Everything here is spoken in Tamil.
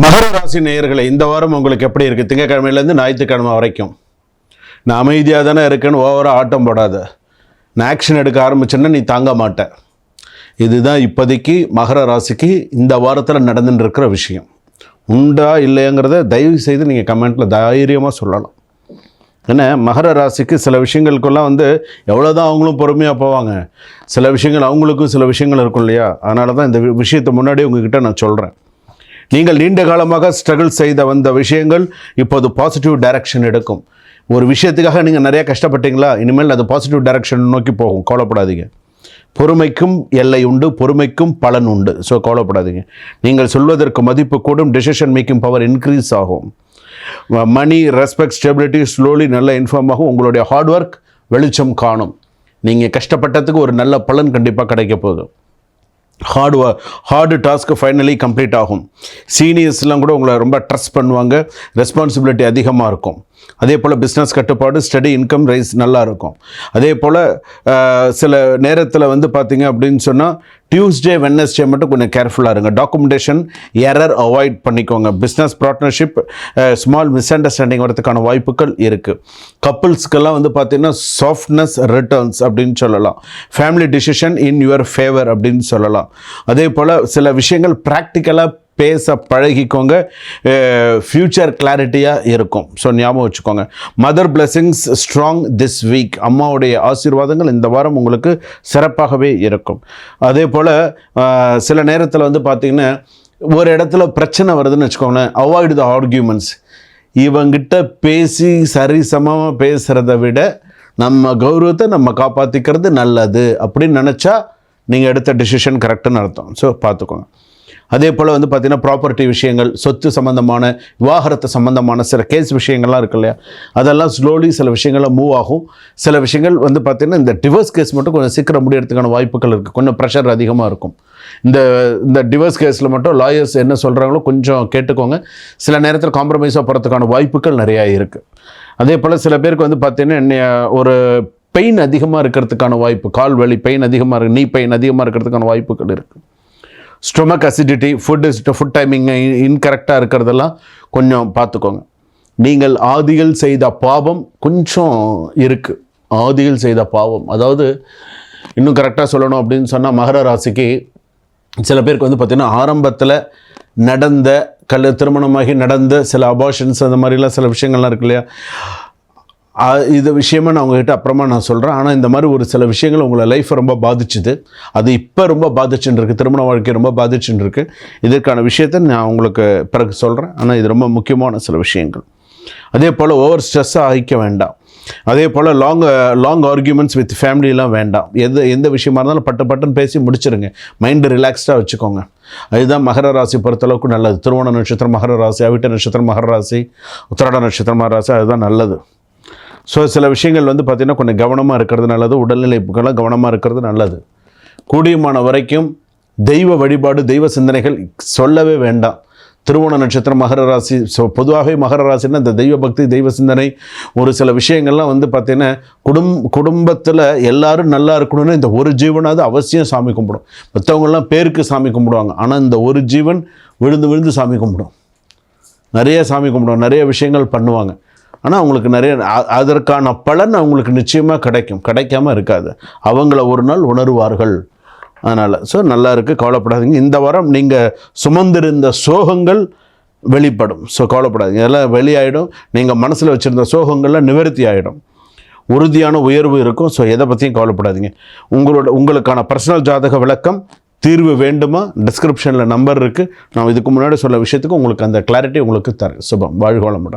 மகர ராசி நேயர்களை இந்த வாரம் உங்களுக்கு எப்படி இருக்குது? திங்கக்கிழமையிலேருந்து ஞாயிற்றுக்கிழமை வரைக்கும் நான் அமைதியாக தானே இருக்கேன்னு ஓவராக ஆட்டம் போடாத. நான் ஆக்ஷன் எடுக்க ஆரம்பிச்சேன்னா நீ தாங்க மாட்டேன். இதுதான் இப்போதைக்கு மகர ராசிக்கு இந்த வாரத்தில் நடந்துட்டு இருக்கிற விஷயம். உண்டா இல்லைங்கிறத தயவு செய்து நீங்கள் கமெண்ட்டில் தைரியமாக சொல்லலாம். ஏன்னா மகர ராசிக்கு சில விஷயங்களுக்கெல்லாம் எவ்வளோதான் அவங்களும் பொறுமையாக போவாங்க, சில விஷயங்கள் அவங்களுக்கும் சில விஷயங்கள் இருக்கும் இல்லையா? அதனால தான் இந்த விஷயத்தை முன்னாடி உங்ககிட்ட நான் சொல்கிறேன். நீங்கள் நீண்ட காலமாக ஸ்ட்ரகிள் செய்த வந்த விஷயங்கள் இப்போது பாசிட்டிவ் டைரக்ஷன் எடுக்கும். ஒரு விஷயத்துக்காக நீங்கள் நிறைய கஷ்டப்பட்டீங்களா? இனிமேல் அது பாசிட்டிவ் டைரக்ஷன் நோக்கி போகும். கவலைப்படாதீங்க. பொறுமைக்கும் எல்லை உண்டு, பொறுமைக்கும் பலன் உண்டு. ஸோ கவலைப்படாதீங்க. நீங்கள் சொல்வதற்கு மதிப்பு கூடும், டெசிஷன் மேக்கிங் பவர் இன்க்ரீஸ் ஆகும். மணி, ரெஸ்பெக்ட், ஸ்டெபிலிட்டி ஸ்லோலி நல்ல இன்ஃபார்ம் ஆகும். உங்களுடைய ஹார்ட் ஒர்க் வெளிச்சம் காணும். நீங்கள் கஷ்டப்பட்டதுக்கு ஒரு நல்ல பலன் கண்டிப்பாக கிடைக்க போகுது. ஹார்டு டாஸ்க்கு ஃபைனலி கம்ப்ளீட் ஆகும். சீனியர்ஸ்லாம் கூட உங்களை ரொம்ப ட்ரஸ்ட் பண்ணுவாங்க. ரெஸ்பான்சிபிலிட்டி அதிகமாக இருக்கும். அதே போல் பிஸ்னஸ் கட்டுப்பாடு, ஸ்டடி, இன்கம் ரைஸ் நல்லா இருக்கும். அதே போல் சில நேரத்தில் பார்த்தீங்க அப்படின்னு சொன்னால் டியூஸ்டே வெட்னஸ்டே மட்டும் கொஞ்சம் கேர்ஃபுல்லாக இருங்க. டாக்குமெண்டேஷன் எரர் அவாய்ட் பண்ணிக்கோங்க. Business partnership small miss understanding வரதுக்கான வாய்ப்புகள் இருக்குது. கப்புள்ஸ்க்கெல்லாம் பார்த்தீங்கன்னா சாஃப்ட்னஸ் ரிட்டர்ன்ஸ் அப்படின்னு சொல்லலாம். Family decision in your favour அப்படின்னு சொல்லலாம். அதே போல் சில விஷயங்கள் ப்ராக்டிக்கலாக பேச பழகிக்கோங்க. ஃப்யூச்சர் கிளாரிட்டியாக இருக்கும். ஸோ ஞாபகம் வச்சுக்கோங்க. Mother blessings strong this week. அம்மாவுடைய ஆசீர்வாதங்கள் இந்த வாரம் உங்களுக்கு சிறப்பாகவே இருக்கும். அதே போல் சில நேரத்தில் பார்த்திங்கன்னா ஒரு இடத்துல பிரச்சனை வருதுன்னு வச்சுக்கோங்களேன். அவாய்டு த ஆர்கியூமெண்ட்ஸ். இவங்கிட்ட பேசி சரிசமமாக பேசுகிறத விட நம்ம கௌரவத்தை நம்ம காப்பாற்றிக்கிறது நல்லது அப்படின்னு நினச்சா நீங்கள் எடுத்த டிசிஷன் கரெக்டுன்னு அர்த்தம். ஸோ பார்த்துக்கோங்க. அதே போல் பார்த்திங்கன்னா ப்ராப்பர்ட்டி விஷயங்கள், சொத்து சம்மந்தமான, விவாகரத்து சம்மந்தமான சில கேஸ் விஷயங்கள்லாம் இருக்கு இல்லையா? அதெல்லாம் ஸ்லோலி சில விஷயங்கள்லாம் மூவ் ஆகும். சில விஷயங்கள் பார்த்திங்கன்னா இந்த டிவோர்ஸ் கேஸ் மட்டும் கொஞ்சம் சீக்கிரம் முடியறதுக்கான வாய்ப்புகள் இருக்குது. கொஞ்சம் ப்ரெஷர் அதிகமாக இருக்கும். இந்த டிவோர்ஸ் கேஸில் மட்டும் லாயர்ஸ் என்ன சொல்கிறாங்களோ கொஞ்சம் கேட்டுக்கோங்க. சில நேரத்தில் காம்ப்ரமைஸாக போகிறதுக்கான வாய்ப்புகள் நிறையா இருக்குது. அதே போல் சில பேருக்கு பார்த்திங்கன்னா ஒரு பெயின் அதிகமாக இருக்கிறதுக்கான வாய்ப்பு, கால் வலி பெயின் அதிகமாக இருக்குது, நீ பெயின் அதிகமாக இருக்கிறதுக்கான வாய்ப்புகள் இருக்குது. ஸ்டொமக் அசிடிட்டி, ஃபுட் டைமிங் இன்கரெக்டாக இருக்கிறதெல்லாம் கொஞ்சம் பார்த்துக்கோங்க. நீங்கள் ஆதிகள் செய்த பாவம் கொஞ்சம் இருக்குது. ஆதிகள் செய்த பாவம், அதாவது இன்னும் கரெக்டாக சொல்லணும் அப்படின்னு சொன்னால் மகர ராசிக்கு சில பேருக்கு பார்த்திங்கன்னா ஆரம்பத்தில் நடந்த திருமணமாகி நடந்த சில அபார்ஷன்ஸ் அந்த மாதிரிலாம் சில விஷயங்கள்லாம் இருக்கு இல்லையா? இது விஷயமா நான் உங்ககிட்ட அப்புறமா நான் சொல்கிறேன். ஆனால் இந்த மாதிரி ஒரு சில விஷயங்கள் உங்களை லைஃப்பை ரொம்ப பாதிச்சுது. அது இப்போ ரொம்ப பாதிச்சுன்னு இருக்குது. திருமண வாழ்க்கை ரொம்ப பாதிச்சுன்னு இருக்குது. இதற்கான விஷயத்தை நான் உங்களுக்கு பிறகு சொல்கிறேன். ஆனால் இது ரொம்ப முக்கியமான சில விஷயங்கள். அதே போல் ஓவர் ஸ்ட்ரெஸ்ஸாக ஆகிக்க வேண்டாம். அதே போல் லாங் ஆர்கியூமெண்ட்ஸ் வித் ஃபேமிலிலாம் வேண்டாம். எந்த விஷயமா இருந்தாலும் பட்டுன்னு பேசி முடிச்சிருங்க. மைண்டு ரிலாக்ஸ்டாக வச்சுக்கோங்க. அதுதான் மகர ராசி பொறுத்தளவுக்கு நல்லது. திருவோண நட்சத்திரம் மகர ராசி, அவிட்ட நட்சத்திரம் மகர ராசி, உத்திராட நட்சத்திரம் மகர ராசி, அதுதான் நல்லது. ஸோ சில விஷயங்கள் பார்த்திங்கன்னா கொஞ்சம் கவனமாக இருக்கிறது நல்லது. உடல்நிலைப்புக்கெல்லாம் கவனமாக இருக்கிறது நல்லது. கூடியமான வரைக்கும் தெய்வ வழிபாடு, தெய்வ சிந்தனைகள் சொல்லவே வேண்டாம். திருவோண நட்சத்திரம் மகர ராசி. ஸோ பொதுவாகவே மகர ராசின்னா இந்த தெய்வ பக்தி, தெய்வ சிந்தனை, ஒரு சில விஷயங்கள்லாம் பார்த்திங்கன்னா குடும்பத்தில் எல்லாரும் நல்லா இருக்கணும்னு இந்த ஒரு ஜீவனாவது அவசியம் சாமி கும்பிடும். மற்றவங்களாம் பேருக்கு சாமி கும்பிடுவாங்க. ஆனால் இந்த ஒரு ஜீவன் விழுந்து சாமி கும்பிடும். நிறைய சாமி கும்பிடுவாங்க, நிறைய விஷயங்கள் பண்ணுவாங்க. ஆனால் அவங்களுக்கு நிறைய அதற்கான பலன் அவங்களுக்கு நிச்சயமாக கிடைக்காமல் இருக்காது. அவங்கள ஒரு நாள் உணர்வார்கள். அதனால் நல்லா இருக்குது, கவலைப்படாதீங்க. இந்த வாரம் நீங்கள் சுமந்திருந்த சோகங்கள் வெளிப்படும். ஸோ கவலைப்படாதீங்க, எல்லாம் வெளியாகிடும். நீங்கள் மனசில் வச்சுருந்த சோகங்கள்லாம் நிவர்த்தி ஆகிடும். உறுதியான உயர்வு இருக்கும். ஸோ எதை பற்றியும் கவலைப்படாதீங்க. உங்களுக்கான பர்சனல் ஜாதக விளக்கம் தீர்வு வேண்டுமா? டிஸ்கிரிப்ஷனில் நம்பர் இருக்குது. நான் இதுக்கு முன்னாடி சொல்ல விஷயத்துக்கு உங்களுக்கு அந்த கிளாரிட்டி உங்களுக்கு தரேன். சுபம். வாழ்க வளமுடன்.